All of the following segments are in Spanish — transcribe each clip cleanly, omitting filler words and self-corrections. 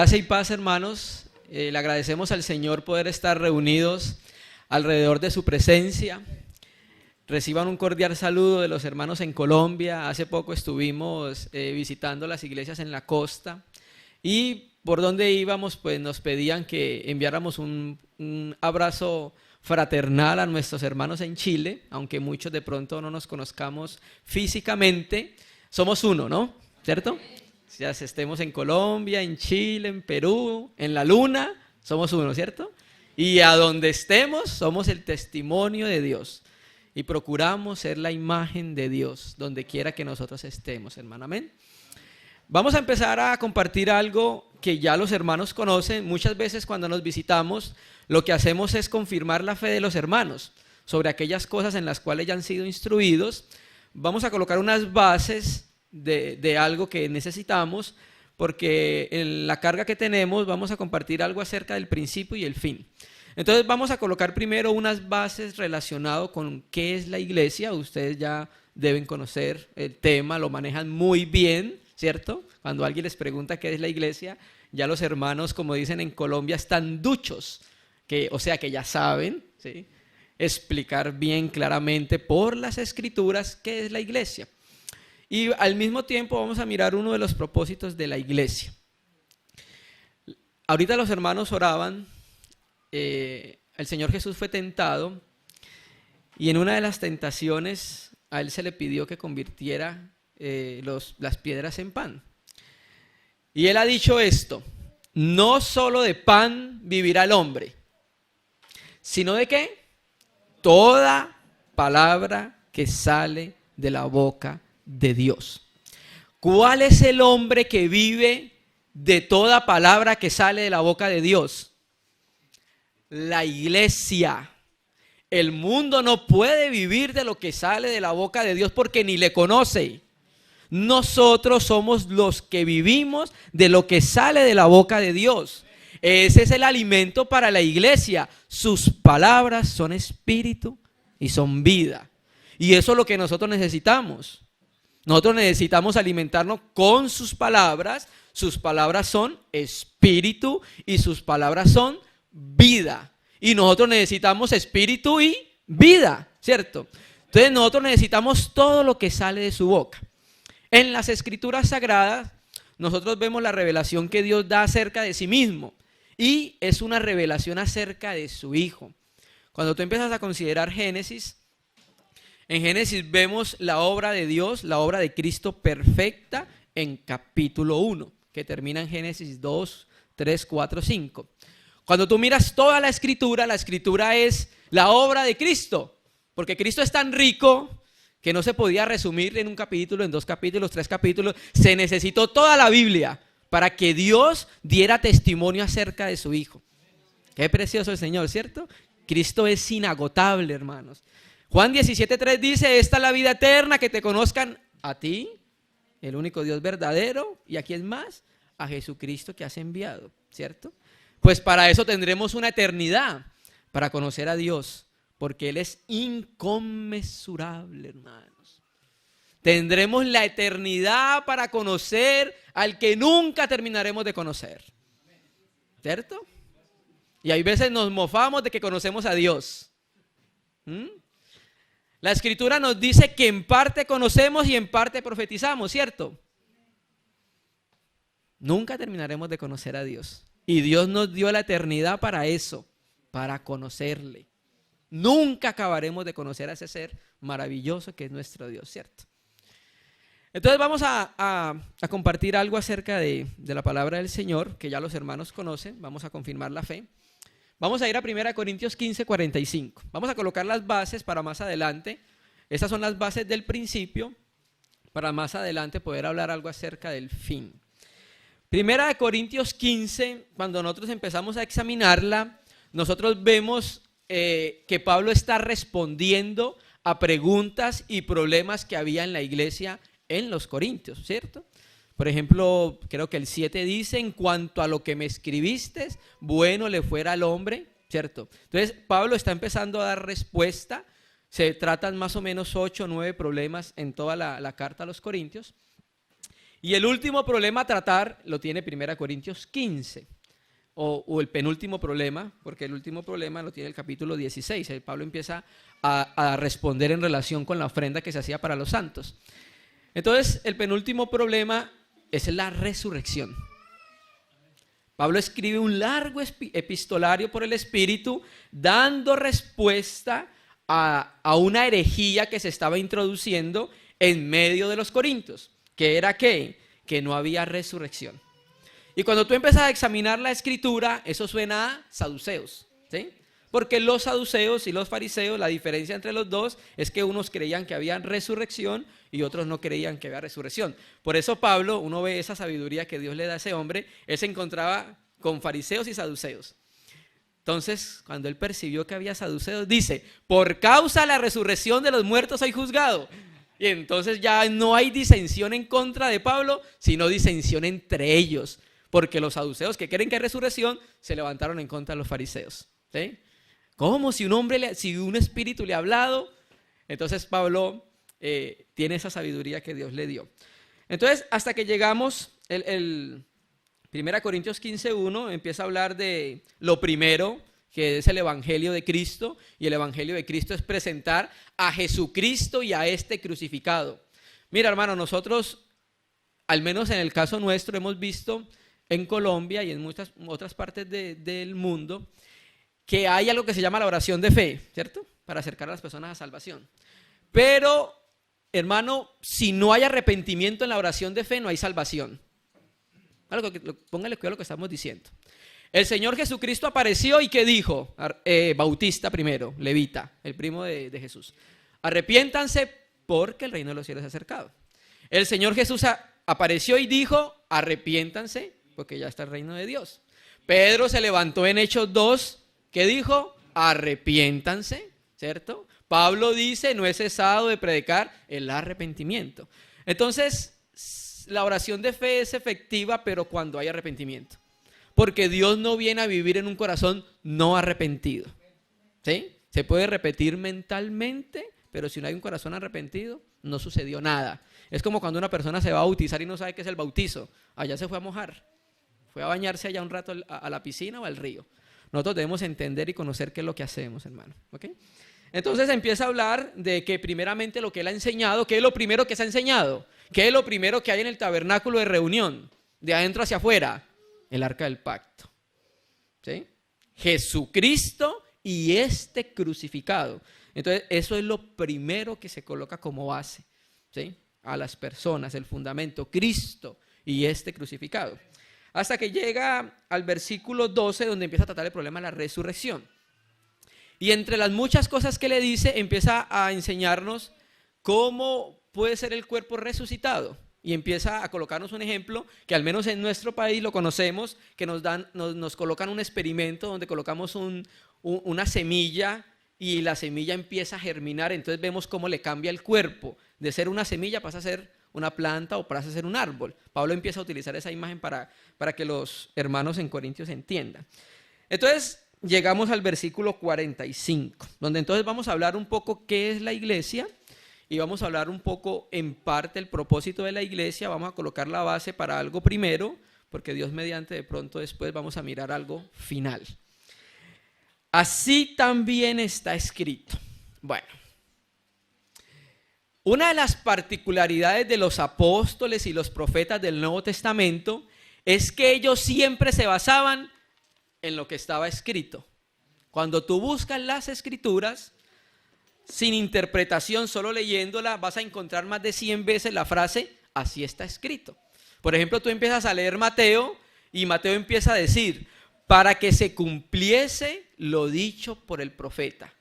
Gracia y paz, hermanos. Le agradecemos al Señor poder estar reunidos alrededor de su presencia. Reciban un cordial saludo de los hermanos en Colombia. Hace poco estuvimos visitando las iglesias en la costa y por donde íbamos pues nos pedían que enviáramos un abrazo fraternal a nuestros hermanos en Chile, aunque muchos de pronto no nos conozcamos físicamente. Somos uno, ¿no? ¿Cierto? Ya estemos en Colombia, en Chile, en Perú, en la luna, somos uno, ¿cierto? Y a donde estemos, somos el testimonio de Dios. Y procuramos ser la imagen de Dios, donde quiera que nosotros estemos, hermano. Amén. Vamos a empezar a compartir algo que ya los hermanos conocen. Muchas veces cuando nos visitamos, lo que hacemos es confirmar la fe de los hermanos sobre aquellas cosas en las cuales ya han sido instruidos. Vamos a colocar unas bases de algo que necesitamos, porque en la carga que tenemos vamos a compartir algo acerca del principio y el fin. Entonces vamos a colocar primero unas bases relacionadas con qué es la iglesia. Ustedes ya deben conocer el tema, lo manejan muy bien, ¿cierto? Cuando alguien les pregunta qué es la iglesia, ya los hermanos, como dicen en Colombia, están duchos, o sea que ya saben, ¿sí?, explicar bien claramente por las escrituras qué es la iglesia. Y al mismo tiempo vamos a mirar uno de los propósitos de la iglesia. Ahorita los hermanos oraban, el Señor Jesús fue tentado y en una de las tentaciones a Él se le pidió que convirtiera las piedras en pan. Y Él ha dicho esto: no solo de pan vivirá el hombre, sino de ¿qué? Toda palabra que sale de la boca de Dios. ¿Cuál es el hombre que vive de toda palabra que sale de la boca de Dios? La iglesia. El mundo no puede vivir de lo que sale de la boca de Dios porque ni le conoce. Nosotros somos los que vivimos de lo que sale de la boca de Dios. Ese es el alimento para la iglesia. Sus palabras son espíritu y son vida. Y eso es lo que nosotros necesitamos. Nosotros necesitamos alimentarnos con sus palabras. Sus palabras son espíritu y sus palabras son vida. Y nosotros necesitamos espíritu y vida, ¿cierto? Entonces nosotros necesitamos todo lo que sale de su boca. En las escrituras sagradas nosotros vemos la revelación que Dios da acerca de sí mismo. Y es una revelación acerca de su Hijo. Cuando tú empiezas a considerar Génesis, en Génesis vemos la obra de Dios, la obra de Cristo perfecta en capítulo 1, que termina en Génesis 2, 3, 4, 5. Cuando tú miras toda la escritura es la obra de Cristo, porque Cristo es tan rico que no se podía resumir en un capítulo, en 2 capítulos, 3 capítulos. Se necesitó toda la Biblia para que Dios diera testimonio acerca de su Hijo. Qué precioso el Señor, ¿cierto? Cristo es inagotable, hermanos. Juan 17:3 dice: esta es la vida eterna, que te conozcan a ti, el único Dios verdadero, y a quién más, a Jesucristo que has enviado, ¿cierto? Pues para eso tendremos una eternidad, para conocer a Dios, porque Él es inconmensurable, hermanos. Tendremos la eternidad para conocer al que nunca terminaremos de conocer, ¿cierto? Y hay veces nos mofamos de que conocemos a Dios. La escritura nos dice que en parte conocemos y en parte profetizamos, ¿cierto? Nunca terminaremos de conocer a Dios. Y Dios nos dio la eternidad para eso, para conocerle. Nunca acabaremos de conocer a ese ser maravilloso que es nuestro Dios, ¿cierto? Entonces vamos a compartir algo acerca de la palabra del Señor, que ya los hermanos conocen. Vamos a confirmar la fe. Vamos a ir a 1 Corintios 15, 45. Vamos a colocar las bases para más adelante. Estas son las bases del principio, para más adelante poder hablar algo acerca del fin. 1 Corintios 15, cuando nosotros empezamos a examinarla, nosotros vemos que Pablo está respondiendo a preguntas y problemas que había en la iglesia en los Corintios, ¿cierto? Por ejemplo, creo que el 7 dice: en cuanto a lo que me escribiste, bueno le fuera al hombre, ¿cierto? Entonces Pablo está empezando a dar respuesta. Se tratan más o menos 8 o 9 problemas en toda la carta a los Corintios. Y el último problema a tratar lo tiene 1 Corintios 15, o el penúltimo problema, porque el último problema lo tiene el capítulo 16. El Pablo empieza a responder en relación con la ofrenda que se hacía para los santos. Entonces, el penúltimo problema es la resurrección. Pablo escribe un largo epistolario por el Espíritu, dando respuesta a una herejía que se estaba introduciendo en medio de los corintios, que era ¿qué? Que no había resurrección. Y cuando tú empiezas a examinar la Escritura, eso suena a saduceos, ¿sí? Porque los saduceos y los fariseos, la diferencia entre los dos es que unos creían que había resurrección y otros no creían que había resurrección. Por eso Pablo, uno ve esa sabiduría que Dios le da a ese hombre, él se encontraba con fariseos y saduceos. Entonces, cuando él percibió que había saduceos, dice, por causa de la resurrección de los muertos soy juzgado. Y entonces ya no hay disensión en contra de Pablo, sino disensión entre ellos. Porque los saduceos que creen que hay resurrección, se levantaron en contra de los fariseos, ¿sí? ¿Cómo? Si un espíritu le ha hablado. Entonces Pablo tiene esa sabiduría que Dios le dio. Entonces, hasta que llegamos, el 1 Corintios 15:1 empieza a hablar de lo primero, que es el Evangelio de Cristo. Y el Evangelio de Cristo es presentar a Jesucristo y a este crucificado. Mira, hermano, nosotros, al menos en el caso nuestro, hemos visto en Colombia y en muchas otras partes del mundo, que hay algo que se llama la oración de fe, ¿cierto? Para acercar a las personas a salvación. Pero, hermano, si no hay arrepentimiento en la oración de fe, no hay salvación. Póngale cuidado a lo que estamos diciendo. El Señor Jesucristo apareció y ¿qué dijo? Bautista primero, levita, el primo de Jesús. Arrepiéntanse porque el reino de los cielos se ha acercado. El Señor Jesús apareció y dijo, arrepiéntanse porque ya está el reino de Dios. Pedro se levantó en Hechos 2, ¿qué dijo? Arrepiéntanse, ¿cierto? Pablo dice, no he cesado de predicar el arrepentimiento. Entonces, la oración de fe es efectiva, pero cuando hay arrepentimiento. Porque Dios no viene a vivir en un corazón no arrepentido, ¿sí? Se puede repetir mentalmente, pero si no hay un corazón arrepentido, no sucedió nada. Es como cuando una persona se va a bautizar y no sabe qué es el bautizo. Allá se fue a mojar. Fue a bañarse allá un rato a la piscina o al río. Nosotros debemos entender y conocer qué es lo que hacemos, hermano. ¿Okay? Entonces empieza a hablar de que primeramente lo que él ha enseñado, ¿qué es lo primero que se ha enseñado? ¿Qué es lo primero que hay en el tabernáculo de reunión? De adentro hacia afuera, el arca del pacto. ¿Sí? Jesucristo y este crucificado. Entonces eso es lo primero que se coloca como base, ¿sí? A las personas, el fundamento, Cristo y este crucificado. Hasta que llega al versículo 12, donde empieza a tratar el problema de la resurrección. Y entre las muchas cosas que le dice, empieza a enseñarnos cómo puede ser el cuerpo resucitado. Y empieza a colocarnos un ejemplo que al menos en nuestro país lo conocemos, que nos colocan un experimento donde colocamos una semilla y la semilla empieza a germinar. Entonces vemos cómo le cambia el cuerpo. De ser una semilla pasa a ser una planta o pasa a ser un árbol. Pablo empieza a utilizar esa imagen para que los hermanos en Corintios entiendan. Entonces llegamos al versículo 45, donde entonces vamos a hablar un poco qué es la iglesia y vamos a hablar un poco en parte el propósito de la iglesia. Vamos a colocar la base para algo primero, porque Dios mediante de pronto después vamos a mirar algo final. Así también está escrito. Bueno, una de las particularidades de los apóstoles y los profetas del Nuevo Testamento es que ellos siempre se basaban en lo que estaba escrito. Cuando tú buscas las escrituras, sin interpretación, solo leyéndola, vas a encontrar más de 100 veces la frase, así está escrito. Por ejemplo, tú empiezas a leer Mateo y Mateo empieza a decir, para que se cumpliese lo dicho por el profeta.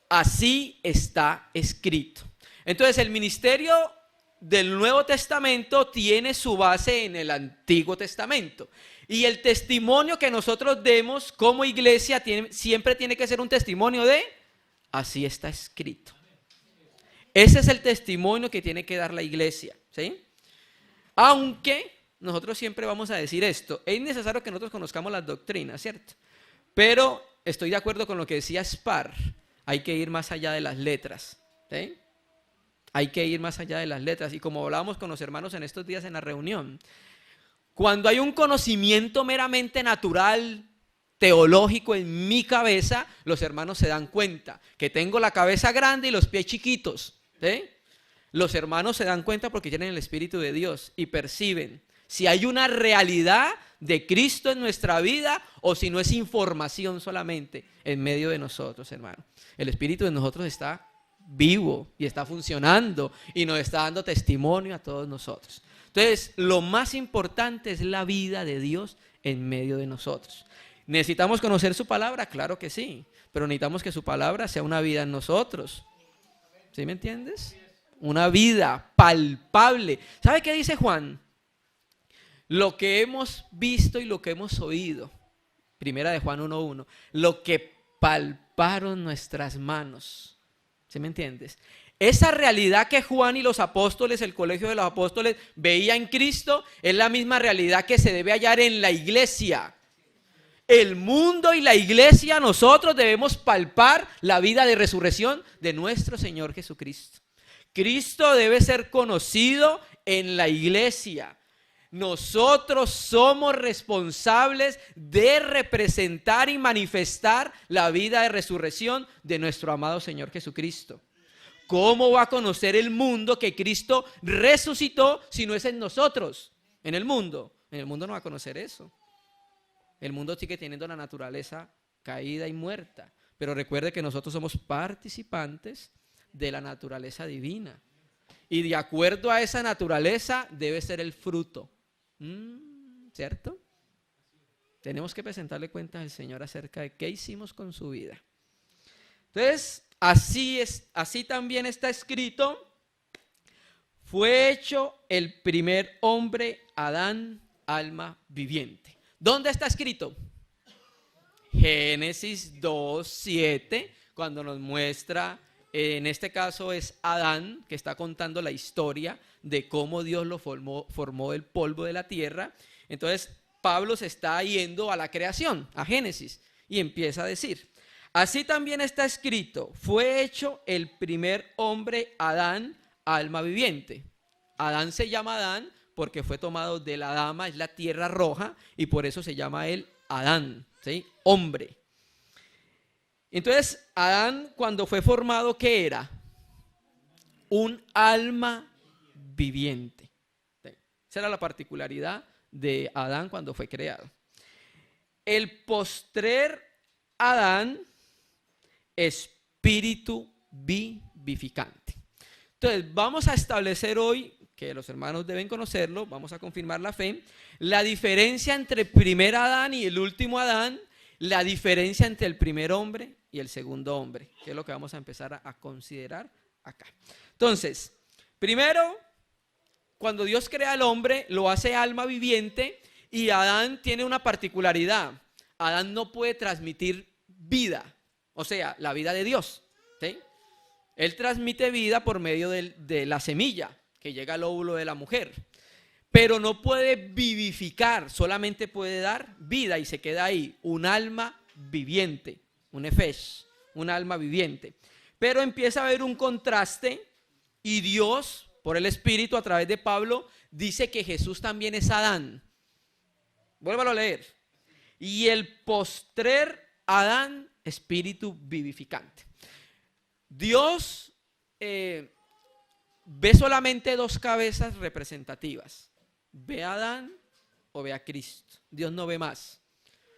Así está escrito. Entonces el ministerio del Nuevo Testamento tiene su base en el Antiguo Testamento. Y el testimonio que nosotros demos como iglesia siempre tiene que ser un testimonio de así está escrito. Ese es el testimonio que tiene que dar la iglesia, ¿sí? Aunque nosotros siempre vamos a decir esto, es necesario que nosotros conozcamos las doctrinas, ¿cierto? Pero estoy de acuerdo con lo que decía Spar. Hay que ir más allá de las letras, ¿sí? Hay que ir más allá de las letras. Y como hablábamos con los hermanos en estos días en la reunión, cuando hay un conocimiento meramente natural, teológico en mi cabeza, los hermanos se dan cuenta que tengo la cabeza grande y los pies chiquitos. ¿Sí? Los hermanos se dan cuenta porque tienen el Espíritu de Dios y perciben si hay una realidad de Cristo en nuestra vida o si no es información solamente en medio de nosotros, hermano. El Espíritu de nosotros está vivo y está funcionando y nos está dando testimonio a todos nosotros. Entonces, lo más importante es la vida de Dios en medio de nosotros. ¿Necesitamos conocer su palabra? Claro que sí, pero necesitamos que su palabra sea una vida en nosotros. ¿Sí me entiendes? Una vida palpable. ¿Sabe qué dice Juan? Lo que hemos visto y lo que hemos oído. Primera de Juan 1:1. Lo que palparon nuestras manos. ¿Sí me entiendes? Esa realidad que Juan y los apóstoles, el colegio de los apóstoles, veía en Cristo, es la misma realidad que se debe hallar en la iglesia. El mundo y la iglesia, nosotros debemos palpar la vida de resurrección de nuestro Señor Jesucristo. Cristo debe ser conocido en la iglesia. Nosotros somos responsables de representar y manifestar la vida de resurrección de nuestro amado Señor Jesucristo. ¿Cómo va a conocer el mundo que Cristo resucitó si no es en nosotros? En el mundo no va a conocer eso. El mundo sigue teniendo la naturaleza caída y muerta. Pero recuerde que nosotros somos participantes de la naturaleza divina. Y de acuerdo a esa naturaleza debe ser el fruto. ¿Cierto? Tenemos que presentarle cuentas al Señor acerca de qué hicimos con su vida. Entonces, así también está escrito: fue hecho el primer hombre, Adán, alma viviente. ¿Dónde está escrito? Génesis 2:7, cuando nos muestra, en este caso es Adán, que está contando la historia de cómo Dios lo formó del polvo de la tierra. Entonces, Pablo se está yendo a la creación, a Génesis, y empieza a decir: así también está escrito, fue hecho el primer hombre, Adán, alma viviente. Adán se llama Adán porque fue tomado de la Adama, es la tierra roja, y por eso se llama él Adán, ¿sí? Hombre. Entonces, Adán, cuando fue formado, ¿qué era? Un alma viviente. Esa era la particularidad de Adán cuando fue creado. El postrer Adán, espíritu vivificante. Entonces, vamos a establecer hoy, que los hermanos deben conocerlo, vamos a confirmar la fe, la diferencia entre el primer Adán y el último Adán, la diferencia entre el primer hombre y el segundo hombre, que es lo que vamos a empezar a considerar acá. Entonces, primero, cuando Dios crea al hombre, lo hace alma viviente, y Adán tiene una particularidad. Adán no puede transmitir vida, o sea, la vida de Dios, ¿sí? Él transmite vida por medio de la semilla que llega al óvulo de la mujer, pero no puede vivificar, solamente puede dar vida y se queda ahí, un alma viviente, un nefesh, un alma viviente. Pero empieza a haber un contraste, y Dios, por el Espíritu a través de Pablo, dice que Jesús también es Adán. Vuélvalo a leer. Y el postrer Adán, espíritu vivificante. Dios ve solamente dos cabezas representativas: ve a Adán o ve a Cristo. Dios no ve más.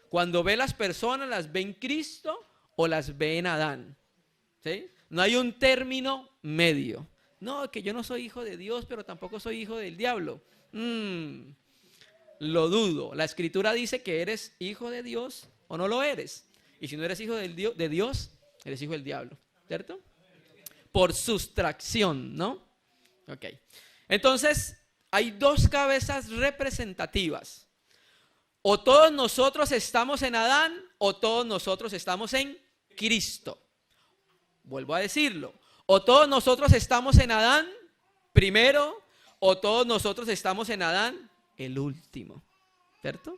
Cuando ve las personas, las ve en Cristo o las ve en Adán, ¿sí? No hay un término medio. No, que yo no soy hijo de Dios, pero tampoco soy hijo del diablo. Lo dudo. La Escritura dice que eres hijo de Dios o no lo eres. Y si no eres hijo de Dios, eres hijo del diablo, ¿cierto? Por sustracción, ¿no? Ok. Entonces, hay dos cabezas representativas. O todos nosotros estamos en Adán o todos nosotros estamos en Cristo. Vuelvo a decirlo. O todos nosotros estamos en Adán primero o todos nosotros estamos en Adán el último, ¿cierto?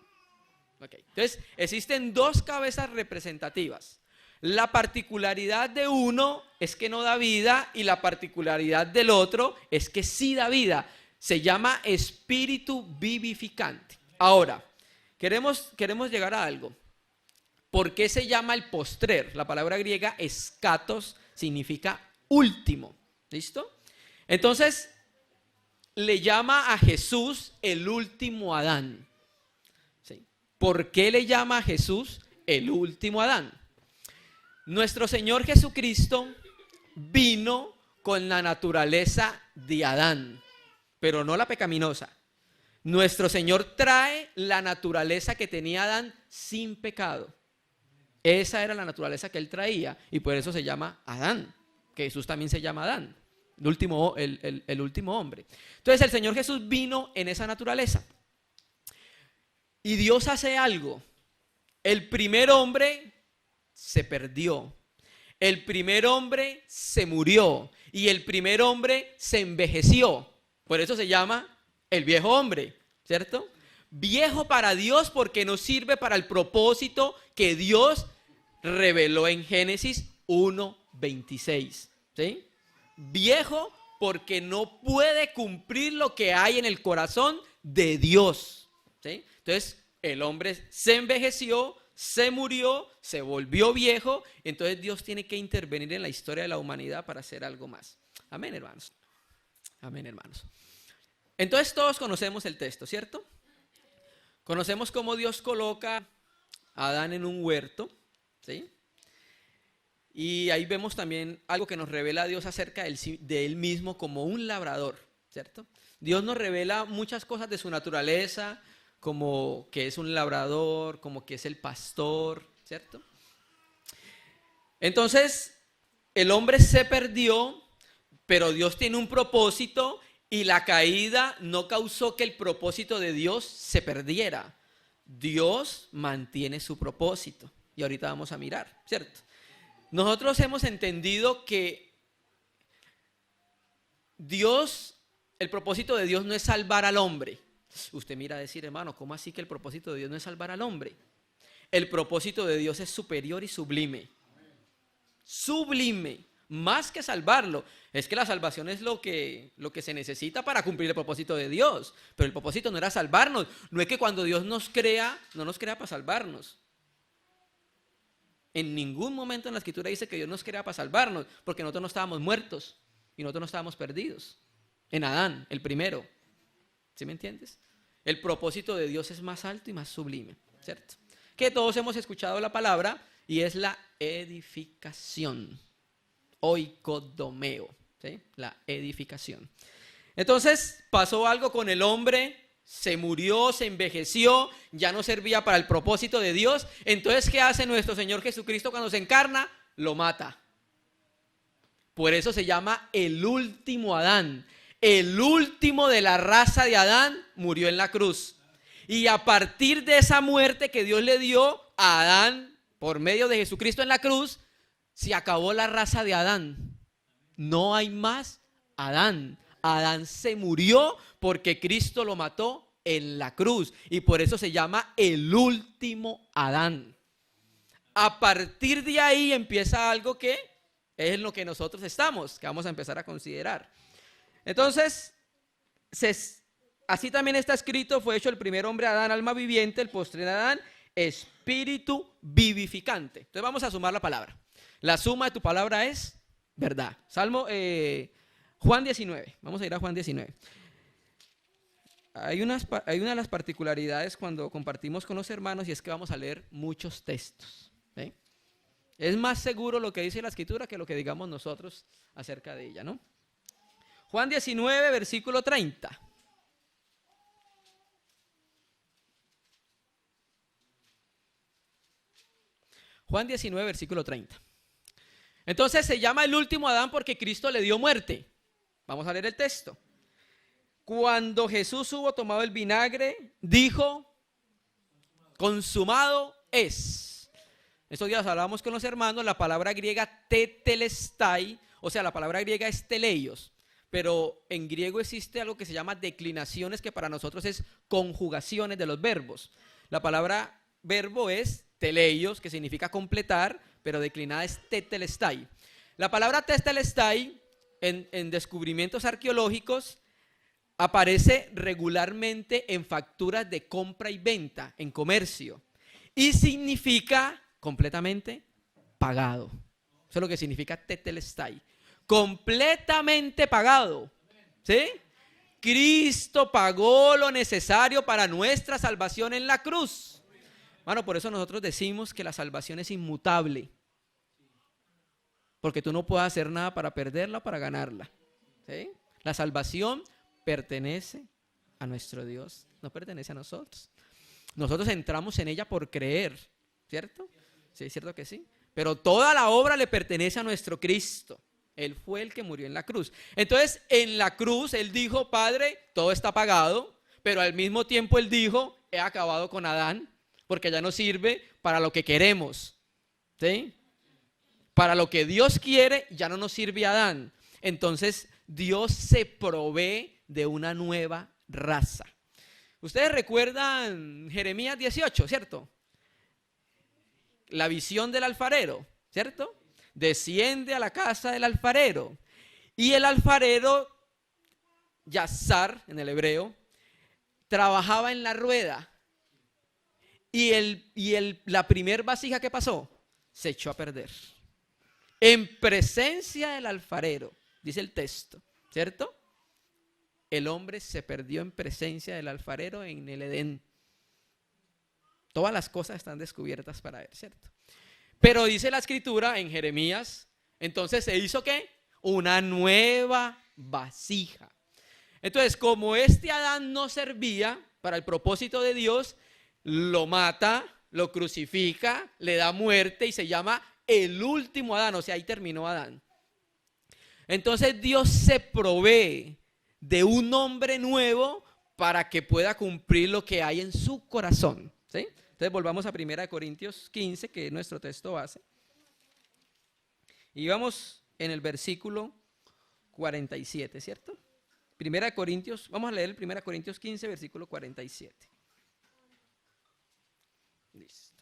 Okay. Entonces, existen dos cabezas representativas. La particularidad de uno es que no da vida y la particularidad del otro es que sí da vida. Se llama espíritu vivificante. Ahora, queremos llegar a algo. ¿Por qué se llama el postrer? La palabra griega eschatos significa último. ¿Listo? Entonces, le llama a Jesús el último Adán. ¿Sí? ¿Por qué le llama a Jesús el último Adán? Nuestro Señor Jesucristo vino con la naturaleza de Adán, pero no la pecaminosa. Nuestro Señor trae la naturaleza que tenía Adán sin pecado. Esa era la naturaleza que él traía y por eso se llama Adán, que Jesús también se llama Adán, el último hombre. Entonces el Señor Jesús vino en esa naturaleza y Dios hace algo. El primer hombre se perdió, el primer hombre se murió y el primer hombre se envejeció. Por eso se llama el viejo hombre, ¿cierto? Viejo para Dios porque no sirve para el propósito que Dios reveló en Génesis 1:26, ¿sí? Viejo porque no puede cumplir lo que hay en el corazón de Dios, ¿sí? Entonces el hombre se envejeció, se murió, se volvió viejo, entonces Dios tiene que intervenir en la historia de la humanidad para hacer algo más. Amén, hermanos. Amén, hermanos. Entonces todos conocemos el texto, ¿cierto? Conocemos cómo Dios coloca a Adán en un huerto, ¿sí? Y ahí vemos también algo que nos revela a Dios acerca de él mismo como un labrador, ¿cierto? Dios nos revela muchas cosas de su naturaleza, como que es un labrador, como que es el pastor, ¿cierto? Entonces, el hombre se perdió, pero Dios tiene un propósito y la caída no causó que el propósito de Dios se perdiera. Dios mantiene su propósito y ahorita vamos a mirar, ¿cierto? Nosotros hemos entendido que Dios, el propósito de Dios no es salvar al hombre. Usted mira a decir, hermano, ¿cómo así que el propósito de Dios no es salvar al hombre? El propósito de Dios es superior y sublime. Sublime, más que salvarlo. Es que la salvación es lo que se necesita para cumplir el propósito de Dios. Pero el propósito no era salvarnos. No es que cuando Dios nos crea, no nos crea para salvarnos. En ningún momento en la Escritura dice que Dios nos crea para salvarnos, porque nosotros no estábamos muertos y nosotros no estábamos perdidos. En Adán, el primero. ¿Sí me entiendes? El propósito de Dios es más alto y más sublime, ¿cierto? Que todos hemos escuchado la palabra y es la edificación. Oikodomeo, ¿sí? La edificación. Entonces pasó algo con el hombre, se murió, se envejeció, ya no servía para el propósito de Dios. Entonces, ¿qué hace nuestro Señor Jesucristo cuando se encarna? Lo mata. Por eso se llama el último Adán. El último de la raza de Adán murió en la cruz. Y a partir de esa muerte que Dios le dio a Adán por medio de Jesucristo en la cruz, se acabó la raza de Adán. No hay más Adán. Adán se murió porque Cristo lo mató en la cruz. Y por eso se llama el último Adán. A partir de ahí empieza algo que es en lo que nosotros estamos, que vamos a empezar a considerar. Entonces, así también está escrito, fue hecho el primer hombre Adán, alma viviente, el postrer Adán, espíritu vivificante. Entonces vamos a sumar la palabra. La suma de tu palabra es verdad. Juan 19, vamos a ir a Juan 19. Hay una de las particularidades cuando compartimos con los hermanos y es que vamos a leer muchos textos. ¿Sí? Es más seguro lo que dice la Escritura que lo que digamos nosotros acerca de ella, ¿no? Juan 19, versículo 30. Juan 19, versículo 30. Entonces se llama el último Adán porque Cristo le dio muerte. Vamos a leer el texto. Cuando Jesús hubo tomado el vinagre, dijo, consumado es. Estos días hablábamos con los hermanos, la palabra griega tetelestai, o sea, la palabra griega es teleios, pero en griego existe algo que se llama declinaciones, que para nosotros es conjugaciones de los verbos. La palabra verbo es teleios, que significa completar, pero declinada es tetelestai. La palabra tetelestai en descubrimientos arqueológicos aparece regularmente en facturas de compra y venta, en comercio, y significa completamente pagado. Eso es lo que significa tetelestai, completamente pagado, ¿sí? Cristo pagó lo necesario para nuestra salvación en la cruz. Bueno, por eso nosotros decimos que la salvación es inmutable, porque tú no puedes hacer nada para perderla o para ganarla, ¿sí? La salvación pertenece a nuestro Dios, no pertenece a nosotros. Nosotros entramos en ella por creer, ¿cierto? Sí, es cierto que sí. Pero toda la obra le pertenece a nuestro Cristo. Él fue el que murió en la cruz. Entonces, en la cruz, Él dijo, Padre, todo está pagado, pero al mismo tiempo Él dijo, he acabado con Adán, porque ya no sirve para lo que queremos, ¿sí? Para lo que Dios quiere, ya no nos sirve Adán. Entonces, Dios se provee de una nueva raza. Ustedes recuerdan Jeremías 18, ¿cierto? La visión del alfarero, ¿cierto? Desciende a la casa del alfarero. Y el alfarero, Yazar en el hebreo, trabajaba en la rueda. Y la primer vasija que pasó, se echó a perder. En presencia del alfarero, dice el texto, ¿cierto? El hombre se perdió en presencia del alfarero en el Edén. Todas las cosas están descubiertas para él, ¿cierto? Pero dice la escritura en Jeremías, entonces se hizo ¿qué? Una nueva vasija. Entonces, como este Adán no servía para el propósito de Dios, lo mata, lo crucifica, le da muerte y se llama el último Adán, o sea, ahí terminó Adán. Entonces Dios se provee de un hombre nuevo para que pueda cumplir lo que hay en su corazón, ¿sí? Entonces volvamos a 1 Corintios 15, que es nuestro texto base. Y vamos en el versículo 47, ¿cierto? 1 Corintios, vamos a leer el 1 Corintios 15, versículo 47. Listo.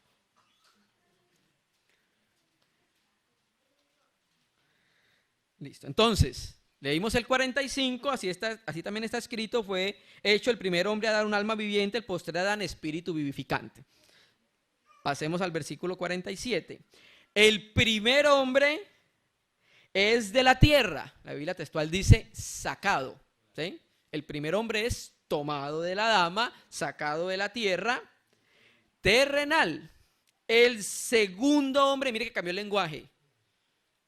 Listo. Entonces, leímos el 45, así también está escrito, fue hecho el primer hombre a dar un alma viviente, el postrer Adán espíritu vivificante. Pasemos al versículo 47. El primer hombre es de la tierra. La Biblia textual dice sacado, ¿sí? El primer hombre es tomado de la dama, sacado de la tierra, terrenal. El segundo hombre, mire que cambió el lenguaje.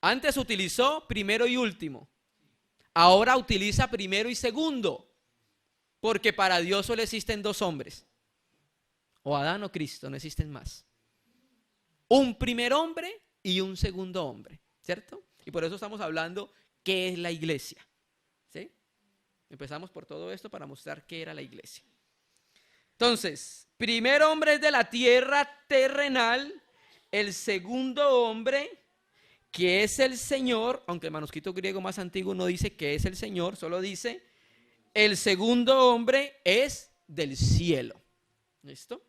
Antes utilizó primero y último. Ahora utiliza primero y segundo. Porque para Dios solo existen dos hombres. O Adán o Cristo, no existen más. Un primer hombre y un segundo hombre, ¿cierto? Y por eso estamos hablando qué es la iglesia, ¿sí? Empezamos por todo esto para mostrar qué era la iglesia. Entonces, primer hombre es de la tierra terrenal, el segundo hombre, que es el Señor, aunque el manuscrito griego más antiguo no dice que es el Señor, solo dice, el segundo hombre es del cielo. ¿Listo?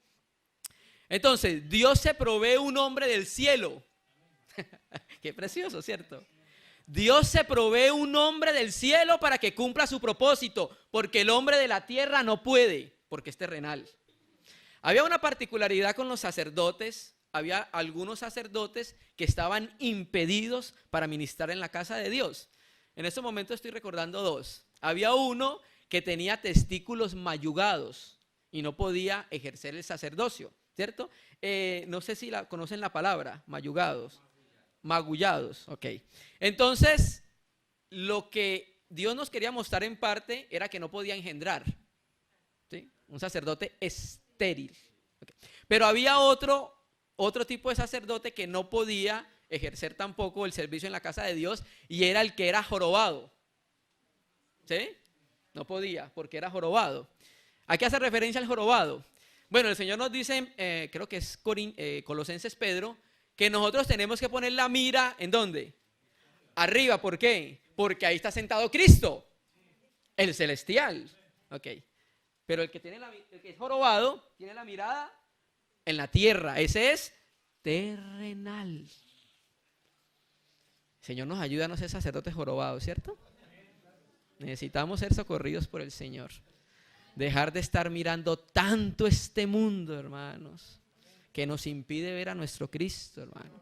Entonces, Dios se provee un hombre del cielo. Qué precioso, ¿cierto? Dios se provee un hombre del cielo para que cumpla su propósito, porque el hombre de la tierra no puede, porque es terrenal. Había una particularidad con los sacerdotes. Había algunos sacerdotes que estaban impedidos para ministrar en la casa de Dios. En este momento estoy recordando dos. Había uno que tenía testículos mayugados y no podía ejercer el sacerdocio, ¿cierto? No sé si conocen la palabra, mayugados, magullados, ok. Entonces, lo que Dios nos quería mostrar en parte era que no podía engendrar, ¿sí? Un sacerdote estéril. Okay. Pero había otro tipo de sacerdote que no podía ejercer tampoco el servicio en la casa de Dios, y era el que era jorobado, ¿sí? No podía porque era jorobado. ¿A qué hace referencia el jorobado? Bueno, el Señor nos dice, creo que es Colosenses Pedro, que nosotros tenemos que poner la mira, ¿en dónde? Arriba. ¿Por qué? Porque ahí está sentado Cristo, el celestial. Ok. Pero el que es jorobado tiene la mirada en la tierra. Ese es terrenal. Señor nos ayuda a no ser sacerdotes jorobados, ¿cierto? Necesitamos ser socorridos por el Señor. Dejar de estar mirando tanto este mundo, hermanos, que nos impide ver a nuestro Cristo, hermano.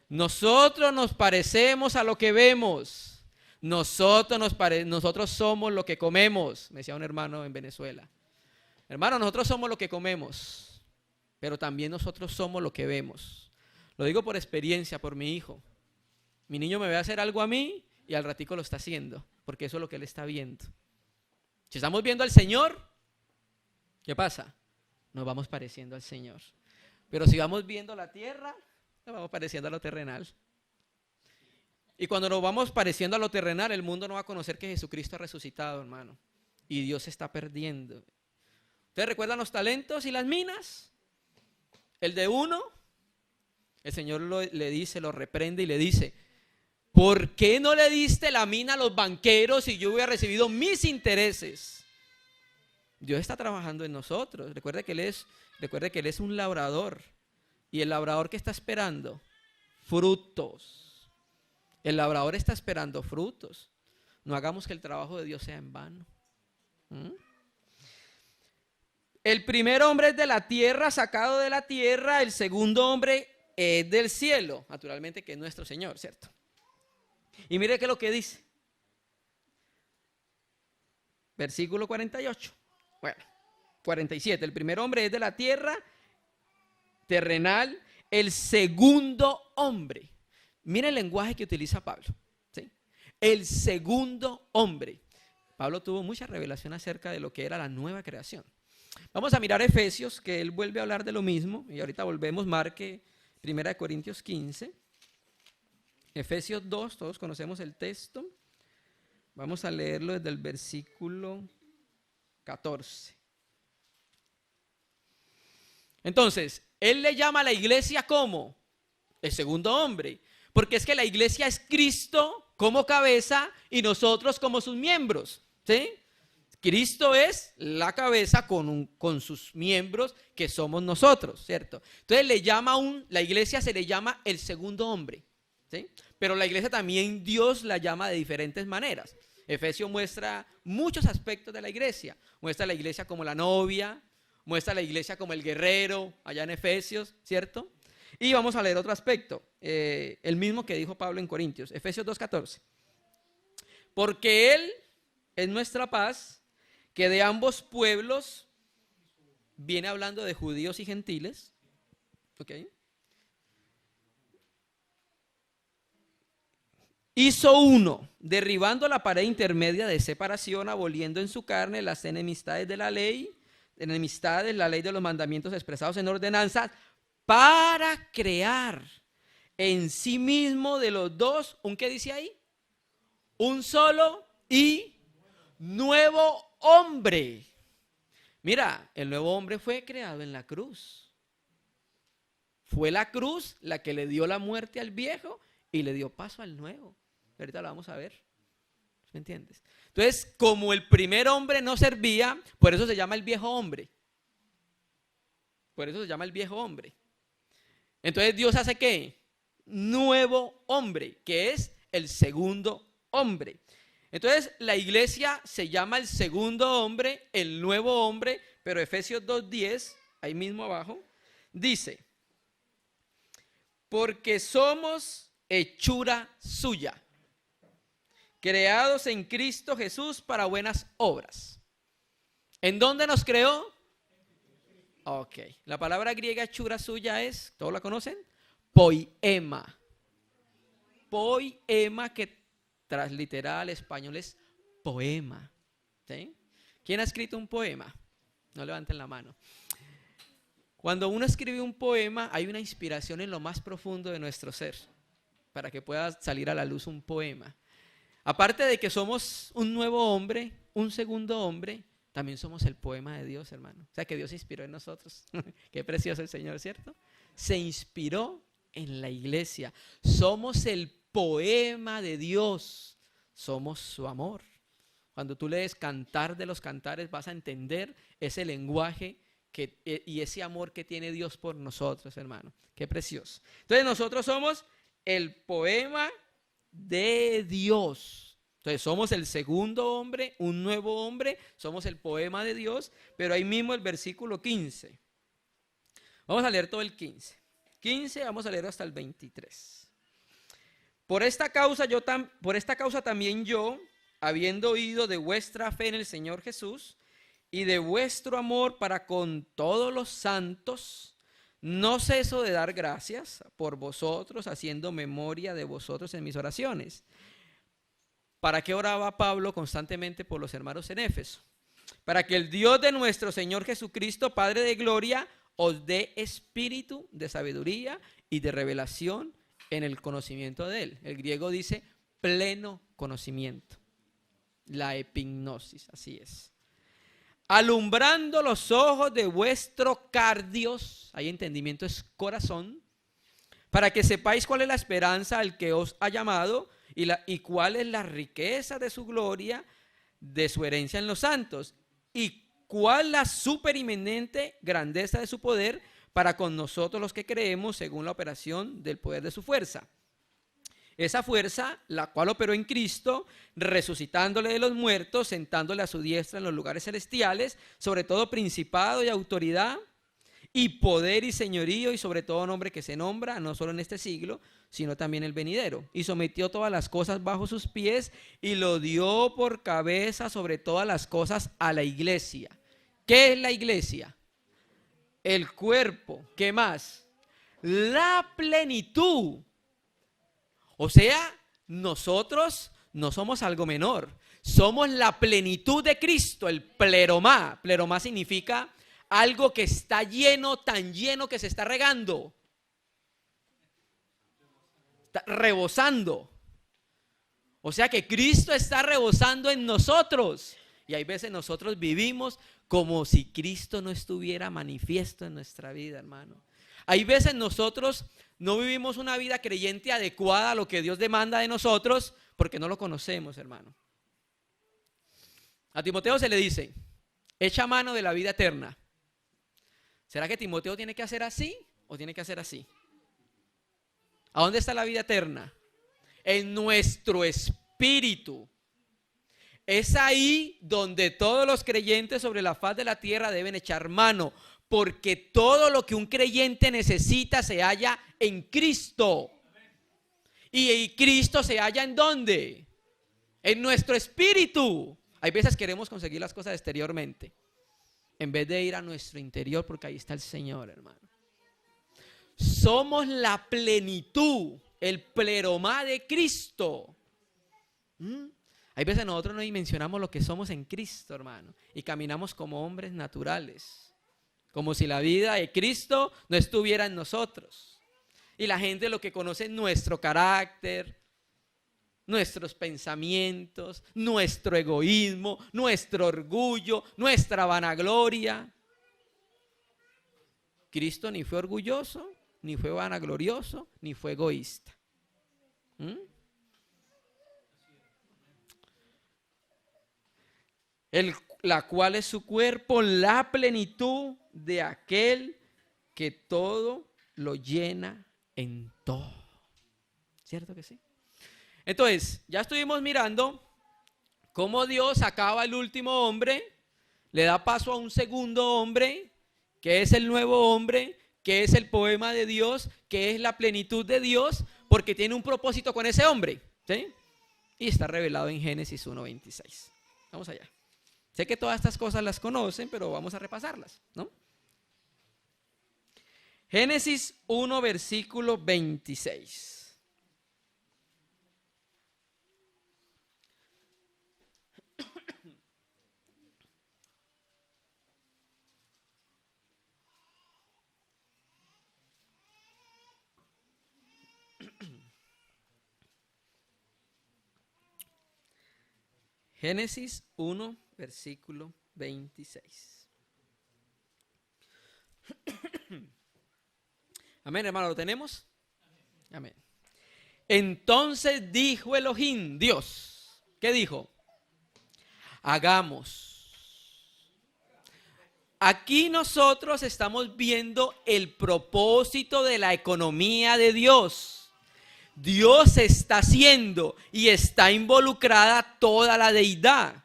Nosotros nos parecemos a lo que vemos. Nosotros somos lo que comemos, me decía un hermano en Venezuela. Hermano, nosotros somos lo que comemos, pero también nosotros somos lo que vemos. Lo digo por experiencia, por mi hijo. Mi niño me ve hacer algo a mí y al ratico lo está haciendo, porque eso es lo que él está viendo. Si estamos viendo al Señor, ¿qué pasa? Nos vamos pareciendo al Señor. Pero si vamos viendo la tierra, nos vamos pareciendo a lo terrenal. Y cuando nos vamos pareciendo a lo terrenal, el mundo no va a conocer que Jesucristo ha resucitado, hermano. Y Dios se está perdiendo. ¿Ustedes recuerdan los talentos y las minas? El de uno, el Señor le dice, lo reprende y le dice: ¿por qué no le diste la mina a los banqueros y yo hubiera recibido mis intereses? Dios está trabajando en nosotros. Recuerde que Él es un labrador. ¿Y el labrador qué está esperando? Frutos. El labrador está esperando frutos. No hagamos que el trabajo de Dios sea en vano. El primer hombre es de la tierra, sacado de la tierra. El segundo hombre es del cielo, naturalmente, que es nuestro Señor, ¿cierto? Y mire qué es lo que dice. Versículo 48. Bueno, 47. El primer hombre es de la tierra terrenal. El segundo hombre. Mire el lenguaje que utiliza Pablo, ¿sí? El segundo hombre. Pablo tuvo mucha revelación acerca de lo que era la nueva creación. Vamos a mirar Efesios, que él vuelve a hablar de lo mismo. Y ahorita volvemos, marque 1 Corintios 15. Efesios 2, todos conocemos el texto. Vamos a leerlo desde el versículo 14. Entonces, él le llama a la iglesia como el segundo hombre, porque es que la iglesia es Cristo como cabeza y nosotros como sus miembros, ¿sí? Cristo es la cabeza con sus miembros que somos nosotros, ¿cierto? Entonces la iglesia se le llama el segundo hombre, ¿sí? Pero la iglesia también Dios la llama de diferentes maneras. Efesios muestra muchos aspectos de la iglesia. Muestra la iglesia como la novia, muestra la iglesia como el guerrero, allá en Efesios, ¿cierto? Y vamos a leer otro aspecto, el mismo que dijo Pablo en Corintios, Efesios 2:14. Porque Él es nuestra paz, que de ambos pueblos, viene hablando de judíos y gentiles, ¿ok? Hizo uno, derribando la pared intermedia de separación, aboliendo en su carne las enemistades de la ley de los mandamientos expresados en ordenanzas, para crear en sí mismo de los dos, ¿un qué dice ahí? Un solo y nuevo hombre. Mira, el nuevo hombre fue creado en la cruz. Fue la cruz la que le dio la muerte al viejo y le dio paso al nuevo. Ahorita lo vamos a ver. ¿Me entiendes? Entonces, como el primer hombre no servía, por eso se llama el viejo hombre. Por eso se llama el viejo hombre. Entonces, Dios hace ¿qué? Nuevo hombre, que es el segundo hombre. Entonces, la iglesia se llama el segundo hombre, el nuevo hombre, pero Efesios 2:10, ahí mismo abajo, dice: porque somos hechura suya, creados en Cristo Jesús para buenas obras. ¿En dónde nos creó? Ok, la palabra griega hechura suya es, ¿todos la conocen? Poiema. Poiema, que transliterada al español es poema. ¿Sí? ¿Quién ha escrito un poema? No levanten la mano. Cuando uno escribe un poema, hay una inspiración en lo más profundo de nuestro ser, para que pueda salir a la luz un poema. Aparte de que somos un nuevo hombre, un segundo hombre, también somos el poema de Dios, hermano. O sea, que Dios se inspiró en nosotros. Qué precioso el Señor, ¿cierto? Se inspiró en la iglesia. Somos el poema de Dios. Somos su amor. Cuando tú lees Cantar de los Cantares, vas a entender ese lenguaje y ese amor que tiene Dios por nosotros, hermano. Qué precioso. Entonces nosotros somos el poema de Dios. Entonces somos el segundo hombre, un nuevo hombre, somos el poema de Dios, pero ahí mismo el versículo 15. Vamos a leer todo el 15. 15, vamos a leer hasta el 23. Por esta causa también yo, habiendo oído de vuestra fe en el Señor Jesús y de vuestro amor para con todos los santos, no ceso de dar gracias por vosotros, haciendo memoria de vosotros en mis oraciones. ¿Para qué oraba Pablo constantemente por los hermanos en Éfeso? Para que el Dios de nuestro Señor Jesucristo, Padre de gloria, os dé espíritu de sabiduría y de revelación en el conocimiento de Él. El griego dice pleno conocimiento. La epignosis, así es. Alumbrando los ojos de vuestro cardios, ahí entendimiento es corazón, para que sepáis cuál es la esperanza al que os ha llamado y cuál es la riqueza de su gloria, de su herencia en los santos, y cuál la superinminente grandeza de su poder para con nosotros los que creemos según la operación del poder de su fuerza. Esa fuerza, la cual operó en Cristo, resucitándole de los muertos, sentándole a su diestra en los lugares celestiales, sobre todo principado y autoridad, y poder y señorío, y sobre todo nombre que se nombra, no solo en este siglo, sino también el venidero. Y sometió todas las cosas bajo sus pies, y lo dio por cabeza sobre todas las cosas a la iglesia. ¿Qué es la iglesia? El cuerpo. ¿Qué más? La plenitud. O sea, nosotros no somos algo menor, somos la plenitud de Cristo, el pleromá. Pleromá significa algo que está lleno, tan lleno que se está regando, está rebosando. O sea que Cristo está rebosando en nosotros. Y hay veces nosotros vivimos como si Cristo no estuviera manifiesto en nuestra vida, hermano. Hay veces nosotros no vivimos una vida creyente adecuada a lo que Dios demanda de nosotros porque no lo conocemos, hermano. A Timoteo se le dice, echa mano de la vida eterna. ¿Será que Timoteo tiene que hacer así o tiene que hacer así? ¿A dónde está la vida eterna? En nuestro espíritu. Es ahí donde todos los creyentes sobre la faz de la tierra deben echar mano, porque todo lo que un creyente necesita se halla en Cristo. ¿Y Cristo se halla en dónde? En nuestro espíritu. Hay veces queremos conseguir las cosas exteriormente en vez de ir a nuestro interior, porque ahí está el Señor, hermano. Somos la plenitud, el pleromá de Cristo. Hay veces nosotros no dimensionamos lo que somos en Cristo, hermano, y caminamos como hombres naturales, como si la vida de Cristo no estuviera en nosotros. Y la gente lo que conoce es nuestro carácter, nuestros pensamientos, nuestro egoísmo, nuestro orgullo, nuestra vanagloria. Cristo ni fue orgulloso, ni fue vanaglorioso, ni fue egoísta. La cual es su cuerpo, la plenitud de aquel que todo lo llena en todo. ¿Cierto que sí? Entonces, ya estuvimos mirando cómo Dios acaba el último hombre, le da paso a un segundo hombre, que es el nuevo hombre, que es el poema de Dios, que es la plenitud de Dios, porque tiene un propósito con ese hombre, ¿sí? Y está revelado en Génesis 1:26. Vamos allá. Sé que todas estas cosas las conocen, pero vamos a repasarlas, ¿no? Génesis 1, versículo 26. Génesis 1, versículo 26. Amén, hermano, ¿lo tenemos? Amén. Entonces dijo Elohim, Dios, ¿qué dijo? Hagamos. Aquí nosotros estamos viendo el propósito de la economía de Dios. Dios está haciendo y está involucrada toda la deidad.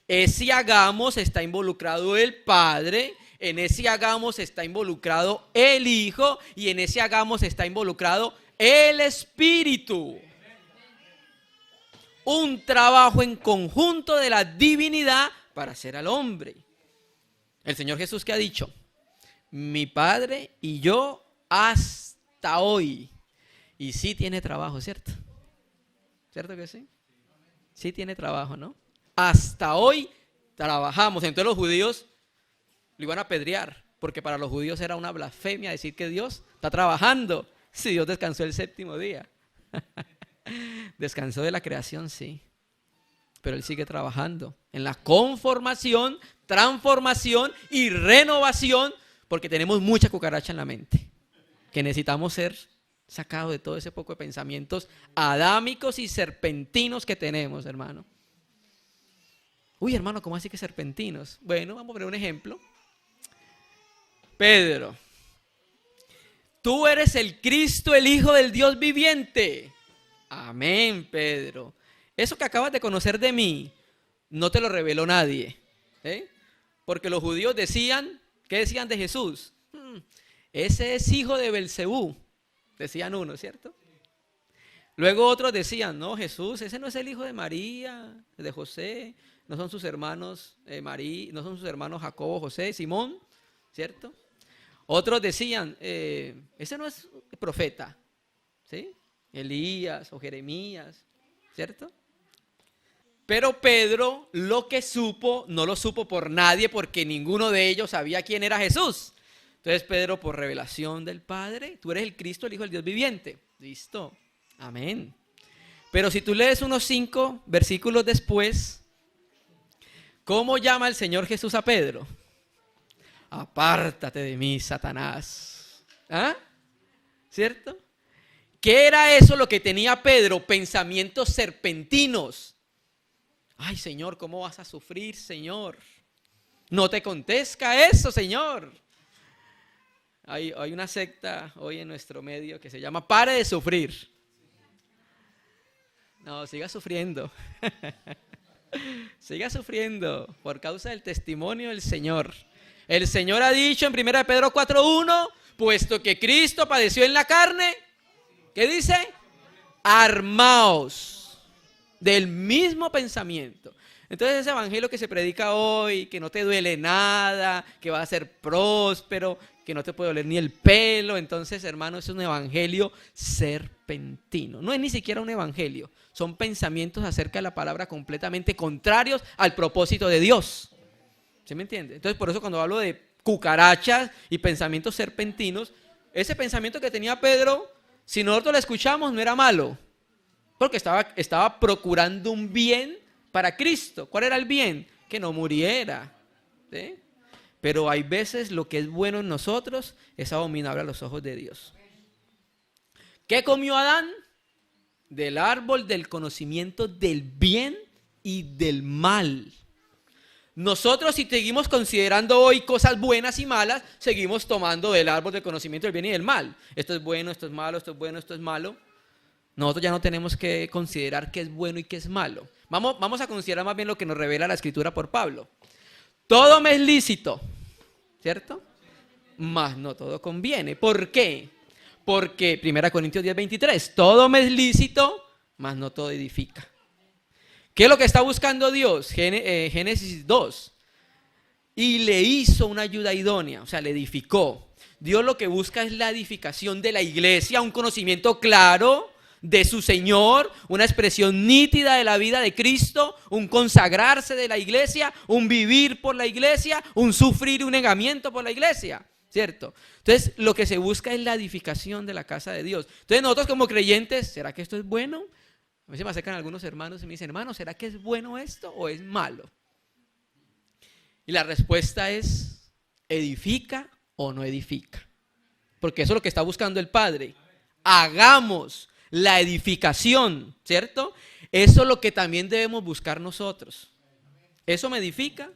Ese hagamos está involucrado el Padre, en ese hagamos está involucrado el Hijo y en ese hagamos está involucrado el Espíritu. Un trabajo en conjunto de la divinidad para hacer al hombre. El Señor Jesús, ¿qué ha dicho? Mi Padre y yo hasta hoy. Y sí tiene trabajo, ¿cierto? ¿Cierto que sí? Sí tiene trabajo, ¿no? Hasta hoy trabajamos. Entonces los judíos lo iban a apedrear, porque para los judíos era una blasfemia decir que Dios está trabajando. Si Dios descansó el séptimo día. Descansó de la creación, sí. Pero Él sigue trabajando en la conformación, transformación y renovación, porque tenemos mucha cucaracha en la mente, que necesitamos ser sacados de todo ese poco de pensamientos adámicos y serpentinos que tenemos, hermano. Uy, hermano, ¿cómo así que serpentinos? Bueno, vamos a poner un ejemplo. Pedro, tú eres el Cristo, el Hijo del Dios viviente. Amén, Pedro. Eso que acabas de conocer de mí, no te lo reveló nadie. Porque los judíos decían, ¿qué decían de Jesús? Ese es hijo de Belcebú, decían unos, ¿cierto? Luego otros decían, no, Jesús, ese no es el hijo de María, de José, no son sus hermanos no son sus hermanos Jacobo, José, Simón, ¿cierto? Otros decían, ese no es profeta, ¿sí? Elías o Jeremías, ¿cierto? Pero Pedro lo que supo, no lo supo por nadie, porque ninguno de ellos sabía quién era Jesús. Entonces Pedro, por revelación del Padre, tú eres el Cristo, el Hijo del Dios viviente. Listo, amén. Pero si tú lees unos 5 versículos después, ¿cómo llama el Señor Jesús a Pedro? Apártate de mí, Satanás. ¿Ah? ¿Cierto? ¿Qué era eso lo que tenía Pedro? Pensamientos serpentinos. Ay, Señor, ¿cómo vas a sufrir, Señor? No te acontezca eso, Señor. Hay una secta hoy en nuestro medio que se llama Pare de Sufrir. No, siga sufriendo. Siga sufriendo por causa del testimonio del Señor. El Señor ha dicho en 1 Pedro 4:1, puesto que Cristo padeció en la carne, ¿qué dice? Armaos del mismo pensamiento. Entonces ese evangelio que se predica hoy, que no te duele nada, que va a ser próspero, que no te puede doler ni el pelo, entonces, hermano, es un evangelio serpentino. No es ni siquiera un evangelio, son pensamientos acerca de la palabra completamente contrarios al propósito de Dios. ¿Sí me entiende? Entonces, por eso cuando hablo de cucarachas y pensamientos serpentinos, ese pensamiento que tenía Pedro, si nosotros lo escuchamos, no era malo, porque estaba procurando un bien para Cristo. ¿Cuál era el bien? Que no muriera. ¿Sí? Pero hay veces lo que es bueno en nosotros es abominable a los ojos de Dios. ¿Qué comió Adán? Del árbol del conocimiento del bien y del mal. Nosotros, si seguimos considerando hoy cosas buenas y malas, seguimos tomando del árbol del conocimiento del bien y del mal. Esto es bueno, esto es malo, esto es bueno, esto es malo. Nosotros ya no tenemos que considerar qué es bueno y qué es malo. Vamos a considerar más bien lo que nos revela la Escritura por Pablo. Todo me es lícito, ¿cierto? Mas no todo conviene. ¿Por qué? Porque 1 Corintios 10:23, todo me es lícito, mas no todo edifica. ¿Qué es lo que está buscando Dios? Génesis 2. Y le hizo una ayuda idónea, o sea, le edificó. Dios lo que busca es la edificación de la iglesia, un conocimiento claro de su Señor, una expresión nítida de la vida de Cristo, un consagrarse de la iglesia, un vivir por la iglesia, un sufrir y un negamiento por la iglesia, ¿cierto? Entonces, lo que se busca es la edificación de la casa de Dios. Entonces, nosotros como creyentes, ¿será que esto es bueno? A veces me acercan algunos hermanos y me dicen, hermano, ¿será que es bueno esto o es malo? Y la respuesta es, ¿edifica o no edifica? Porque eso es lo que está buscando el Padre. Hagamos la edificación, ¿cierto? Eso es lo que también debemos buscar nosotros. ¿Eso me edifica?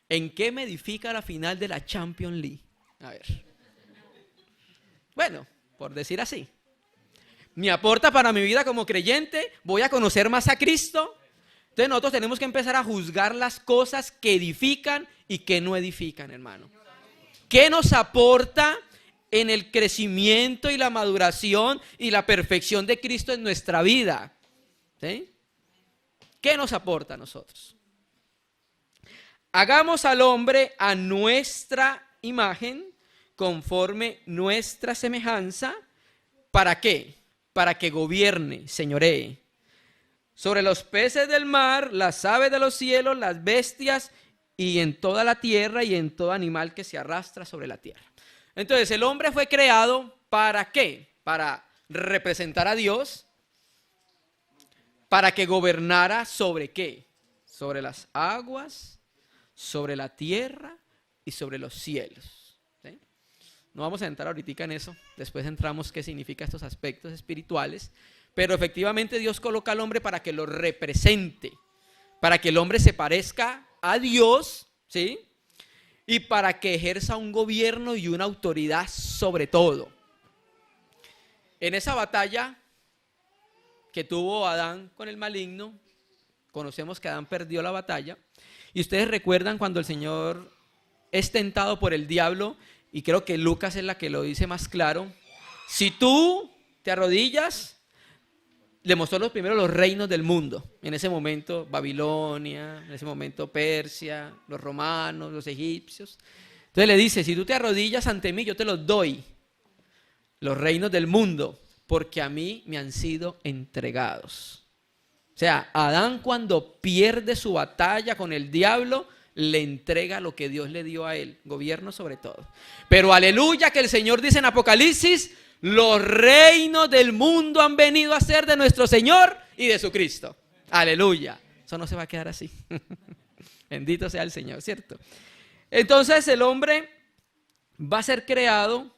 ¿En qué me edifica la final de la Champions League? A ver. Bueno, por decir así. me aporta para mi vida como creyente, voy a conocer más a Cristo. Entonces nosotros tenemos que empezar a juzgar las cosas que edifican y que no edifican, hermano. ¿Qué nos aporta en el crecimiento y la maduración y la perfección de Cristo en nuestra vida? ¿Sí? ¿Qué nos aporta a nosotros? Hagamos al hombre a nuestra imagen, conforme nuestra semejanza. ¿Para qué? Para que gobierne, señoree sobre los peces del mar, las aves de los cielos, las bestias y en toda la tierra y en todo animal que se arrastra sobre la tierra. Entonces, el hombre fue creado ¿para qué? Para representar a Dios, para que gobernara ¿sobre qué? Sobre las aguas, sobre la tierra y sobre los cielos. ¿Sí? No vamos a entrar ahorita en eso, después entramos qué significa estos aspectos espirituales, pero efectivamente Dios coloca al hombre para que lo represente, para que el hombre se parezca a Dios, ¿sí? Y para que ejerza un gobierno y una autoridad sobre todo. En esa batalla que tuvo Adán con el maligno, conocemos que Adán perdió la batalla, y ustedes recuerdan cuando el Señor es tentado por el diablo, y creo que Lucas es la que lo dice más claro: si tú te arrodillas, le mostró los reinos del mundo. En ese momento Babilonia, en ese momento Persia, los romanos, los egipcios. Entonces le dice: si tú te arrodillas ante mí, yo te los doy, los reinos del mundo, porque a mí me han sido entregados. O sea, Adán, cuando pierde su batalla con el diablo, le entrega lo que Dios le dio a él, gobierno sobre todo. Pero aleluya, que el Señor dice en Apocalipsis: los reinos del mundo han venido a ser de nuestro Señor y de su Cristo. Aleluya. Eso no se va a quedar así. Bendito sea el Señor, ¿cierto? Entonces el hombre va a ser creado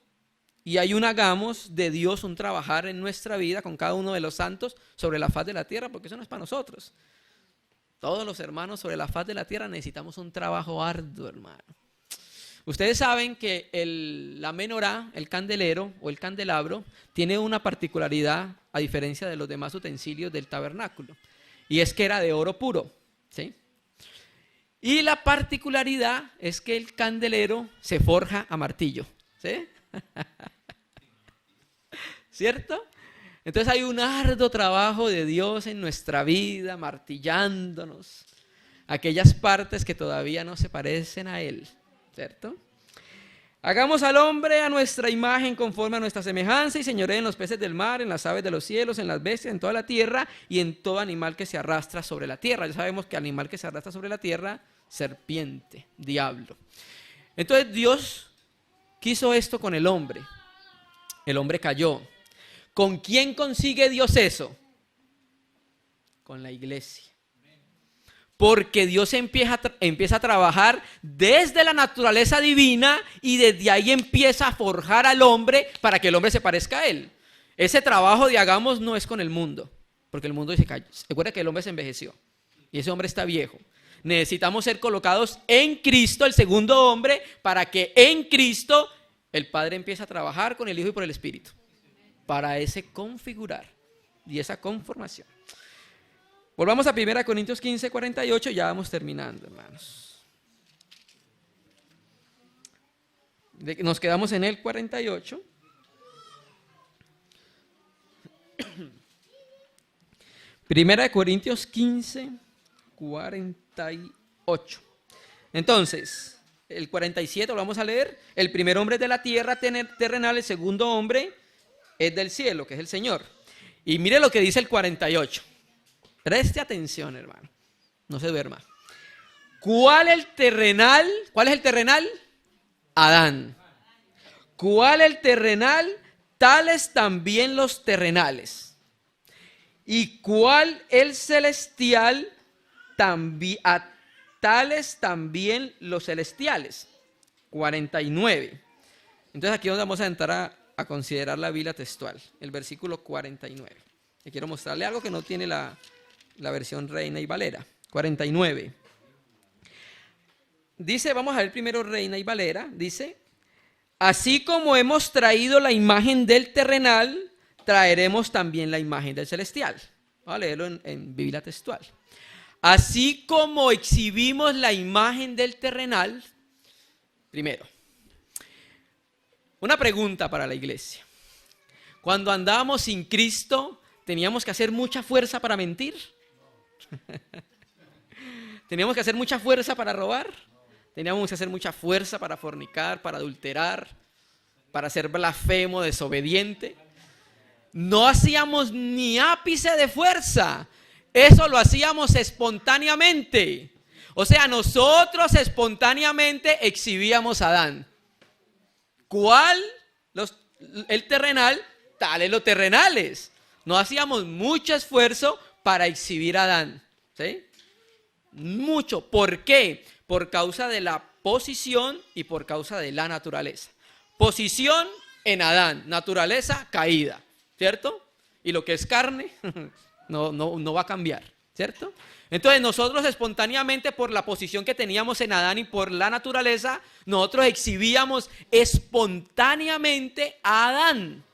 y hay un hagamos de Dios, un trabajar en nuestra vida con cada uno de los santos sobre la faz de la tierra, porque eso no es para nosotros. Todos los hermanos sobre la faz de la tierra necesitamos un trabajo arduo, hermano. Ustedes saben que la menorá, el candelero o el candelabro, tiene una particularidad a diferencia de los demás utensilios del tabernáculo, y es que era de oro puro, ¿sí? Y la particularidad es que el candelero se forja a martillo, ¿sí? ¿Cierto? Entonces hay un arduo trabajo de Dios en nuestra vida, martillándonos aquellas partes que todavía no se parecen a Él, ¿cierto? Hagamos al hombre a nuestra imagen, conforme a nuestra semejanza, y señoree en los peces del mar, en las aves de los cielos, en las bestias, en toda la tierra y en todo animal que se arrastra sobre la tierra. Ya sabemos que animal que se arrastra sobre la tierra, serpiente, diablo. Entonces Dios quiso esto con el hombre. El hombre cayó. ¿Con quién consigue Dios eso? Con la iglesia. Porque Dios empieza a trabajar desde la naturaleza divina y desde ahí empieza a forjar al hombre para que el hombre se parezca a Él. Ese trabajo de hagamos no es con el mundo, porque el mundo se cayó. Recuerda que el hombre se envejeció y ese hombre está viejo. Necesitamos ser colocados en Cristo, el segundo hombre, para que en Cristo el Padre empiece a trabajar con el Hijo y por el Espíritu, para ese configurar y esa conformación. Volvamos a 1 Corintios 15, 48, ya vamos terminando, hermanos. Nos quedamos en el 48. Primera de Corintios 15, 48. Entonces, el 47 lo vamos a leer. El primer hombre es de la tierra terrenal, el segundo hombre es del cielo, que es el Señor. Y mire lo que dice el 48. Preste atención, hermano. No se duerma. ¿Cuál es el terrenal? Adán. ¿Cuál el terrenal? Tales también los terrenales. ¿Y cuál el celestial? A tales también los celestiales. 49. Entonces aquí vamos a entrar a considerar la Biblia textual, el versículo 49. Y quiero mostrarle algo que no tiene la versión Reina y Valera. 49. Dice, vamos a ver primero Reina y Valera. Dice: así como hemos traído la imagen del terrenal, traeremos también la imagen del celestial. Voy a leerlo en Biblia textual. Así como exhibimos la imagen del terrenal, primero, una pregunta para la iglesia. Cuando andábamos sin Cristo, ¿teníamos que hacer mucha fuerza para mentir? ¿Teníamos que hacer mucha fuerza para robar? ¿Teníamos que hacer mucha fuerza para fornicar, para adulterar, para ser blasfemo, desobediente? No hacíamos ni ápice de fuerza. Eso lo hacíamos espontáneamente. O sea, nosotros espontáneamente exhibíamos a Adán. ¿Cuál? El terrenal, tales los terrenales. No hacíamos mucho esfuerzo para exhibir a Adán. ¿Sí? Mucho. ¿Por qué? Por causa de la posición y por causa de la naturaleza. Posición en Adán, naturaleza caída, ¿cierto? Y lo que es carne no va a cambiar, ¿cierto? Entonces nosotros espontáneamente, por la posición que teníamos en Adán y por la naturaleza, nosotros exhibíamos espontáneamente a Adán.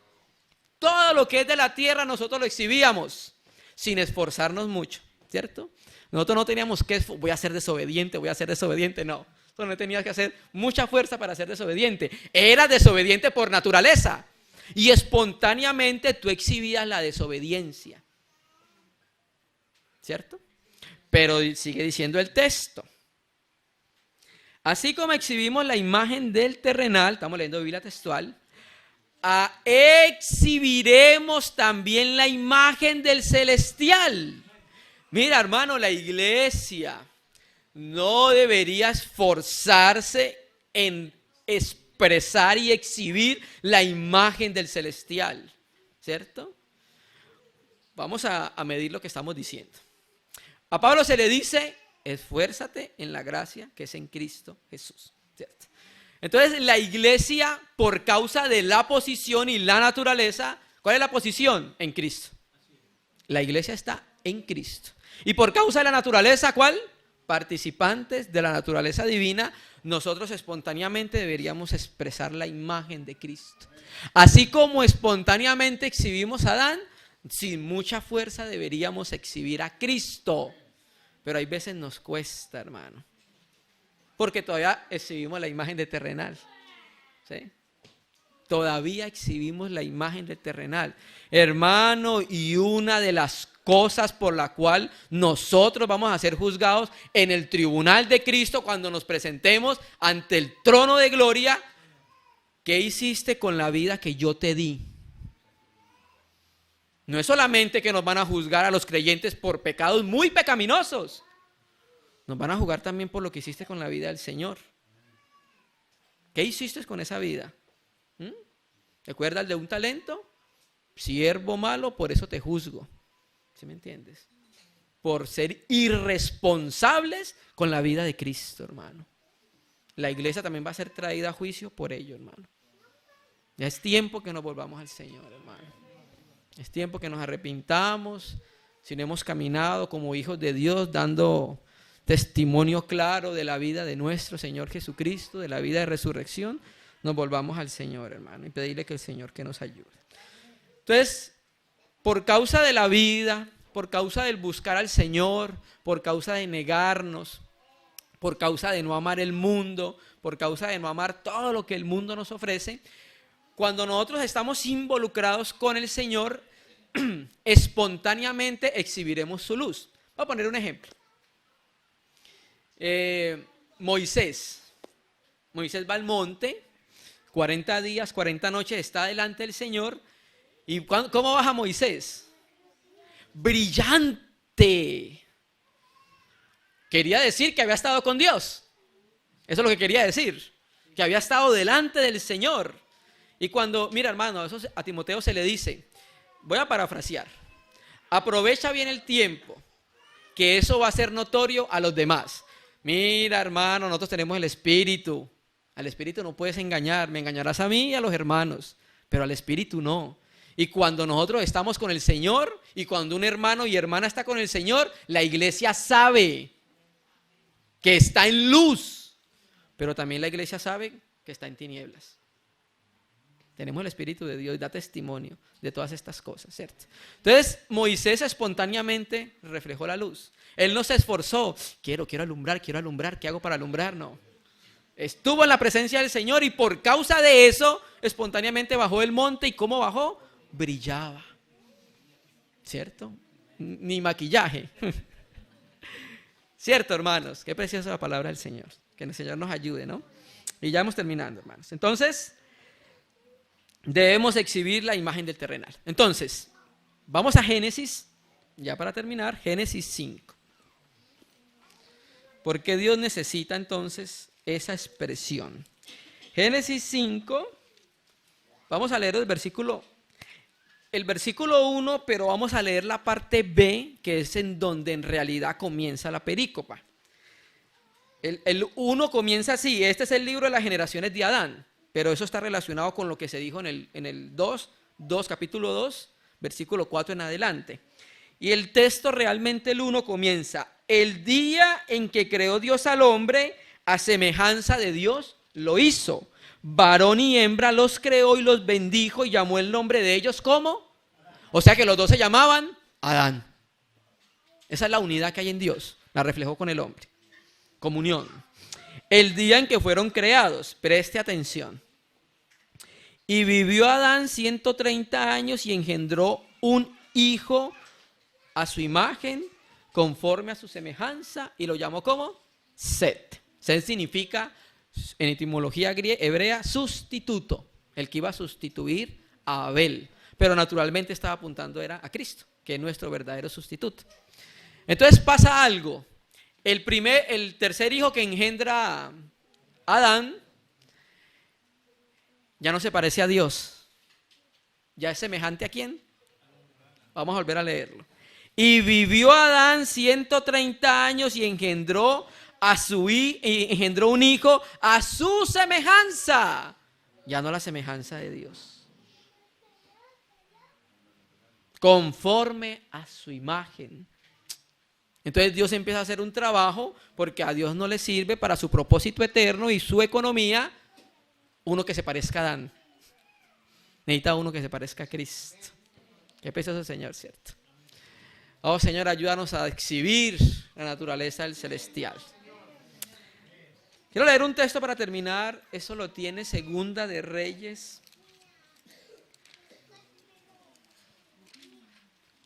Todo lo que es de la tierra nosotros lo exhibíamos sin esforzarnos mucho, ¿cierto? Nosotros no teníamos que, voy a ser desobediente, no. Nosotros no teníamos que hacer mucha fuerza para ser desobediente. Era desobediente por naturaleza y espontáneamente tú exhibías la desobediencia, ¿cierto? Pero sigue diciendo el texto. Así como exhibimos la imagen del terrenal, estamos leyendo Biblia textual, exhibiremos también la imagen del celestial. Mira, hermano, la iglesia no debería esforzarse en expresar y exhibir la imagen del celestial, ¿cierto? Vamos a medir lo que estamos diciendo. A Pablo se le dice, esfuérzate en la gracia que es en Cristo Jesús, ¿cierto? Entonces la iglesia, por causa de la posición y la naturaleza, ¿cuál es la posición? En Cristo. La iglesia está en Cristo. Y por causa de la naturaleza, ¿cuál? Participantes de la naturaleza divina, nosotros espontáneamente deberíamos expresar la imagen de Cristo. Así como espontáneamente exhibimos a Adán, sin mucha fuerza deberíamos exhibir a Cristo. Pero hay veces nos cuesta, hermano, porque todavía exhibimos la imagen de terrenal, ¿sí? Todavía exhibimos la imagen de terrenal, hermano, y una de las cosas por la cual nosotros vamos a ser juzgados en el tribunal de Cristo cuando nos presentemos ante el trono de gloria. ¿Qué hiciste con la vida que yo te di? No es solamente que nos van a juzgar a los creyentes por pecados muy pecaminosos. Nos van a juzgar también por lo que hiciste con la vida del Señor. ¿Qué hiciste con esa vida? ¿Te acuerdas de un talento? Siervo malo, por eso te juzgo. ¿Sí me entiendes? Por ser irresponsables con la vida de Cristo, hermano. La iglesia también va a ser traída a juicio por ello, hermano. Ya es tiempo que nos volvamos al Señor, hermano. Es tiempo que nos arrepintamos, si no hemos caminado como hijos de Dios, dando testimonio claro de la vida de nuestro Señor Jesucristo, de la vida de resurrección, nos volvamos al Señor, hermano, y pedirle que el Señor que nos ayude. Entonces, por causa de la vida, por causa del buscar al Señor, por causa de negarnos, por causa de no amar el mundo, por causa de no amar todo lo que el mundo nos ofrece, cuando nosotros estamos involucrados con el Señor, espontáneamente exhibiremos su luz. Voy a poner un ejemplo. Moisés va al monte, 40 días, 40 noches está delante del Señor. ¿Y cómo baja Moisés? Brillante. Quería decir que había estado con Dios. Eso es lo que quería decir, que había estado delante del Señor. Y cuando, mira hermano, eso a Timoteo se le dice, voy a parafrasear, aprovecha bien el tiempo, que eso va a ser notorio a los demás. Mira hermano, nosotros tenemos el Espíritu, al Espíritu no puedes engañar, me engañarás a mí y a los hermanos, pero al Espíritu no. Y cuando nosotros estamos con el Señor y cuando un hermano y hermana está con el Señor, la iglesia sabe que está en luz, pero también la iglesia sabe que está en tinieblas. Tenemos el Espíritu de Dios y da testimonio de todas estas cosas, ¿cierto? Entonces, Moisés espontáneamente reflejó la luz. Él no se esforzó, quiero alumbrar, ¿qué hago para alumbrar? No. Estuvo en la presencia del Señor y por causa de eso, espontáneamente bajó del monte. ¿Y cómo bajó? Brillaba, ¿cierto? Ni maquillaje. ¿Cierto, hermanos? Qué preciosa la palabra del Señor. Que el Señor nos ayude, ¿no? Y ya vamos terminando, hermanos. Entonces, debemos exhibir la imagen del terrenal. Entonces, vamos a Génesis, ya para terminar, Génesis 5. ¿Por qué Dios necesita entonces esa expresión? Génesis 5, vamos a leer el versículo 1, pero vamos a leer la parte B, que es en donde en realidad comienza la perícopa. El 1 comienza así: este es el libro de las generaciones de Adán, pero eso está relacionado con lo que se dijo en el capítulo 2, versículo 4 en adelante. Y el texto realmente, el 1 comienza: el día en que creó Dios al hombre, a semejanza de Dios lo hizo. Varón y hembra los creó y los bendijo y llamó el nombre de ellos ¿cómo? O sea que los dos se llamaban Adán. Esa es la unidad que hay en Dios, la reflejó con el hombre. Comunión. El día en que fueron creados, preste atención. Y vivió Adán 130 años y engendró un hijo a su imagen, conforme a su semejanza, y lo llamó ¿cómo? Set. Set significa, en etimología hebrea, sustituto, el que iba a sustituir a Abel, pero naturalmente estaba apuntando era a Cristo, que es nuestro verdadero sustituto. Entonces pasa algo. El tercer hijo que engendra Adán ya no se parece a Dios. ¿Ya es semejante a quién? Vamos a volver a leerlo. Y vivió Adán 130 años y engendró un hijo a su semejanza. Ya no la semejanza de Dios. Conforme a su imagen. Entonces Dios empieza a hacer un trabajo, porque a Dios no le sirve para su propósito eterno y su economía uno que se parezca a Adán. Necesita uno que se parezca a Cristo. Qué precioso Señor, ¿cierto? Oh Señor, ayúdanos a exhibir la naturaleza del celestial. Quiero leer un texto para terminar. Eso lo tiene Segunda de Reyes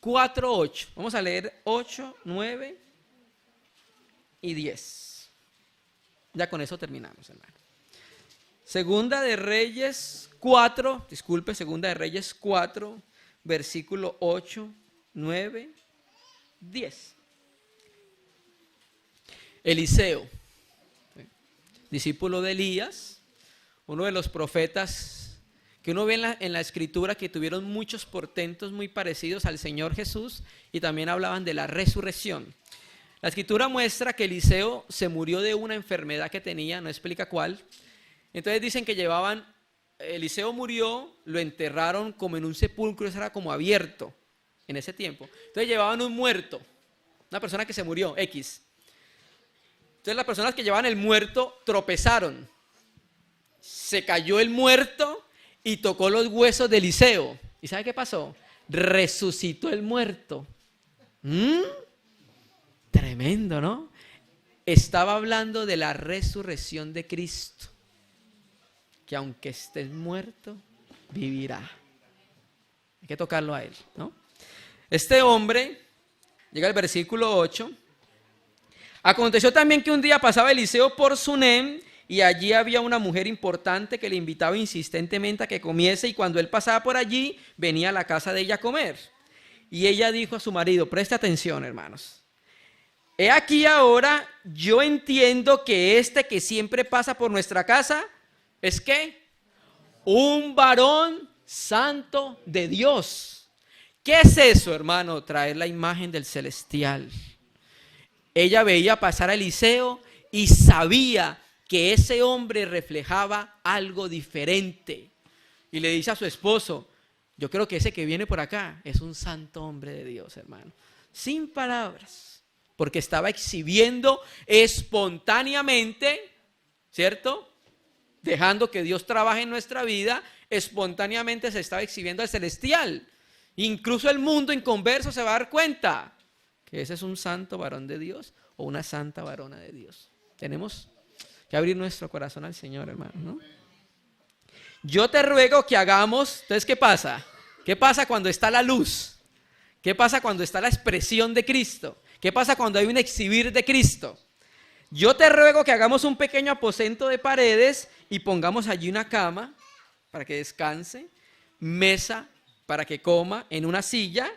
4:8. Vamos a leer 8, 9 y 10. Ya con eso terminamos, hermano. Segunda de Reyes 4, Segunda de Reyes 4, versículo 8, 9, 10. Eliseo, discípulo de Elías, uno de los profetas que uno ve en la escritura que tuvieron muchos portentos muy parecidos al Señor Jesús y también hablaban de la resurrección. La escritura muestra que Eliseo se murió de una enfermedad que tenía, no explica cuál. Entonces dicen que Eliseo murió, lo enterraron como en un sepulcro, eso era como abierto en ese tiempo. Entonces llevaban un muerto, una persona que se murió, X. Entonces las personas que llevaban el muerto tropezaron, se cayó el muerto y tocó los huesos de Eliseo. ¿Y sabe qué pasó? Resucitó el muerto. Tremendo, ¿no? Estaba hablando de la resurrección de Cristo, que aunque estés muerto, vivirá. Hay que tocarlo a él, ¿no? Este hombre, llega al versículo 8. Aconteció también que un día pasaba Eliseo por Sunem, y allí había una mujer importante que le invitaba insistentemente a que comiese, y cuando él pasaba por allí, venía a la casa de ella a comer. Y ella dijo a su marido, preste atención, hermanos. He aquí ahora, yo entiendo que este que siempre pasa por nuestra casa, ¿es qué? Un varón santo de Dios. ¿Qué es eso, hermano? Traer la imagen del celestial. Ella veía pasar a Eliseo y sabía que ese hombre reflejaba algo diferente. Y le dice a su esposo, yo creo que ese que viene por acá es un santo hombre de Dios, hermano. Sin palabras, porque estaba exhibiendo espontáneamente, ¿cierto? Dejando que Dios trabaje en nuestra vida, espontáneamente se estaba exhibiendo al celestial. Incluso el mundo inconverso se va a dar cuenta que ese es un santo varón de Dios o una santa varona de Dios. Tenemos que abrir nuestro corazón al Señor, hermano, ¿no? Yo te ruego que hagamos, entonces, ¿qué pasa? ¿Qué pasa cuando está la luz? ¿Qué pasa cuando está la expresión de Cristo? ¿Qué pasa cuando hay un exhibir de Cristo? Yo te ruego que hagamos un pequeño aposento de paredes y pongamos allí una cama para que descanse, mesa para que coma en una silla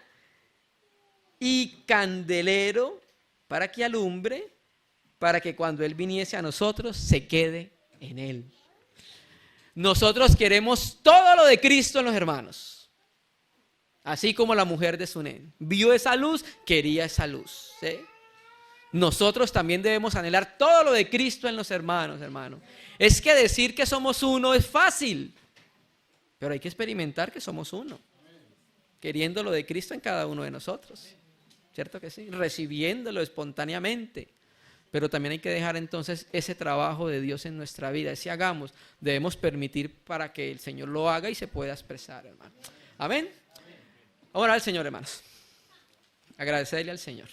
y candelero para que alumbre, para que cuando Él viniese a nosotros se quede en Él. Nosotros queremos todo lo de Cristo en los hermanos. Así como la mujer de Sunem vio esa luz, quería esa luz, ¿sí? Nosotros también debemos anhelar todo lo de Cristo en los hermanos, hermano. Es que decir que somos uno es fácil, pero hay que experimentar que somos uno, queriendo lo de Cristo en cada uno de nosotros, ¿cierto que sí? Recibiéndolo espontáneamente. Pero también hay que dejar entonces ese trabajo de Dios en nuestra vida, ese hagamos, debemos permitir para que el Señor lo haga y se pueda expresar, hermano. Amén. Vamos a orar al Señor, hermanos. Agradecerle al Señor.